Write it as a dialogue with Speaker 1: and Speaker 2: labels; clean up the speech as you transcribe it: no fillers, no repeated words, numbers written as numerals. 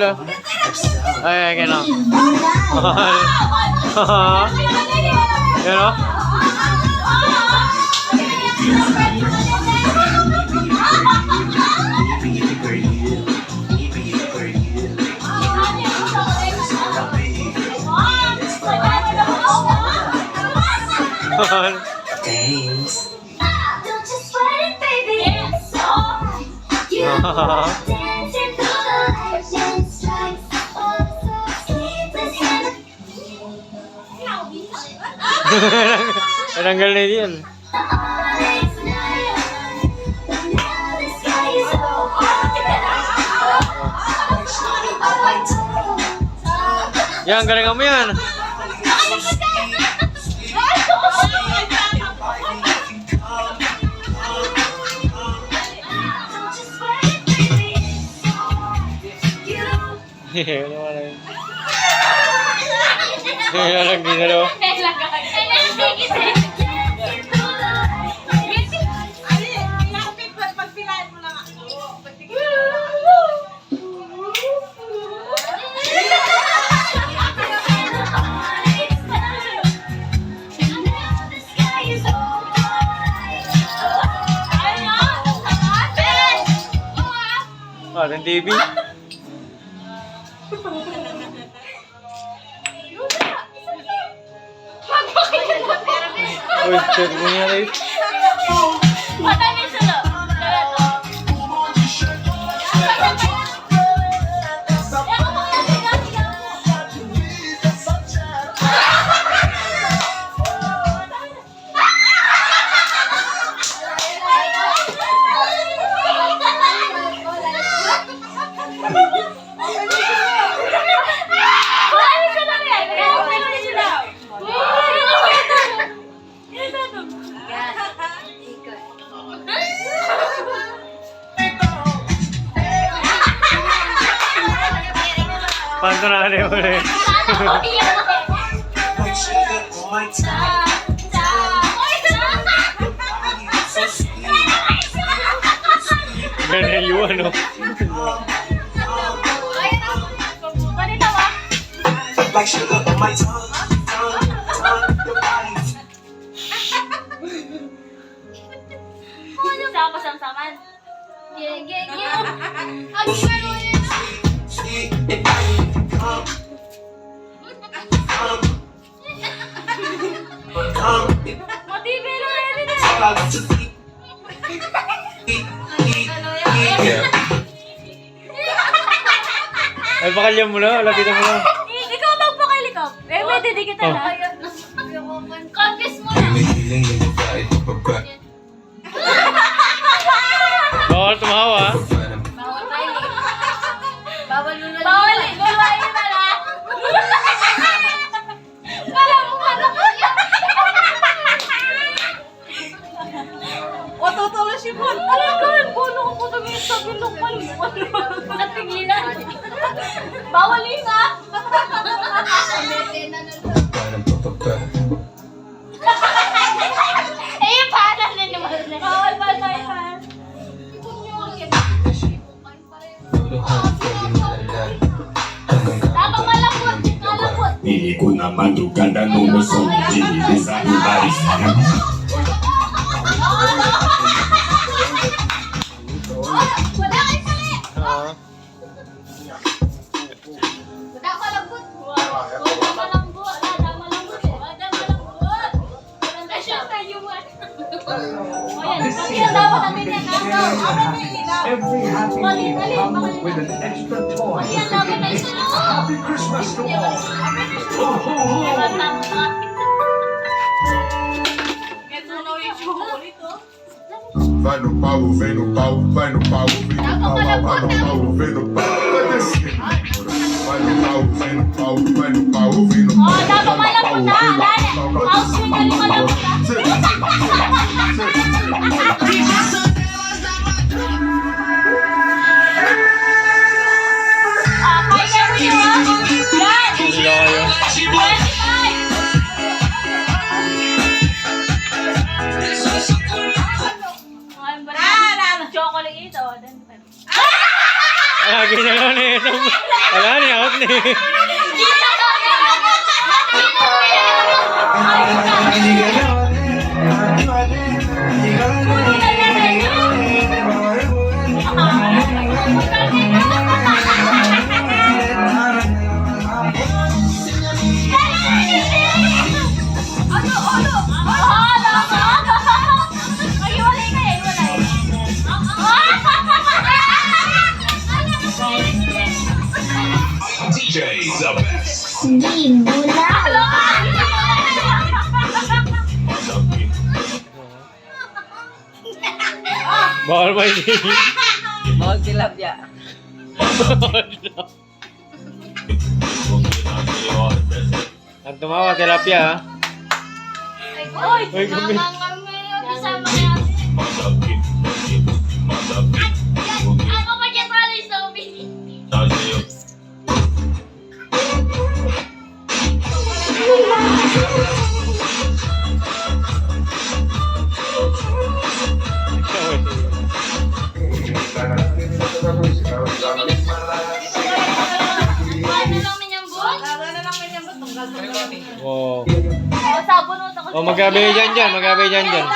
Speaker 1: mahal oh. Ay, gano'n. Mahal. Yan oh. Mahal. Tinanggal na yan. Yan, galingan mo yan. Wala wala yun. Wala lang ginalo. Ang TV. Uy, check mo niya rin.
Speaker 2: Patay sila.
Speaker 1: Panto na rin ulit. Ganyan yung ano.
Speaker 2: Sama-sama.
Speaker 1: Ay, pakalyan mo na. Lapitan mo na.
Speaker 2: Ikaw magpakalikap. Eh, may didikita na. Confess mo na.
Speaker 1: Bawal tumawa.
Speaker 2: Bawal tayo. Bawal lulay. Bawal lulay na lang. Wala mo ano ko yan. O, tutulo si Bon. Ano ka rin? Bono ko po tumingin sa bilog. Natingilan. Bawal yun ah. Eh, paano na naman? Bawal ba tayo ha? Dapat malapot. Malapot.
Speaker 3: Hindi ko naman yung ganda nung lusong Hindi sa ibaris na
Speaker 2: Wala kayo sali. Wala malambot. Wala malambot. Wala malambot. Wala malambot. Wala siya tayo man. O yan. Pagkita dapat natin yan.
Speaker 4: Every happy meal comes with an extra toy.
Speaker 2: Yan dapat na isa.
Speaker 4: Happy Christmas to all!
Speaker 5: Vai no pau, vem no pau, vai no pau, vem no pau, vai no pau, vem no pau, vai descer. Vai no pau, vem no pau, vai no pau, vem no
Speaker 2: Oh,
Speaker 5: pau,
Speaker 2: dapat
Speaker 5: vai no
Speaker 2: malambot
Speaker 5: pau,
Speaker 2: na.
Speaker 5: vem no pau,
Speaker 2: House queen galing malambot kaya mo yun ha? Yan.
Speaker 1: Loyo.
Speaker 2: 25. Chocolate ito.
Speaker 1: Lagi na lang na ito. Wala ni, out ni.
Speaker 3: DJ the best.
Speaker 6: Hindi, bulan.
Speaker 1: Bawal ba hindi?
Speaker 7: Bawal tilapia.
Speaker 1: Ang tumawa, tilapia ha.
Speaker 2: Oy,
Speaker 1: Uy, gabi.
Speaker 2: kasama niya. Ako mag-pala sa ubi. Ano lang minyambot?
Speaker 1: Oh.
Speaker 2: Sabon mo.
Speaker 1: Oh, magkabay dyan dyan. Magkabay dyan dyan.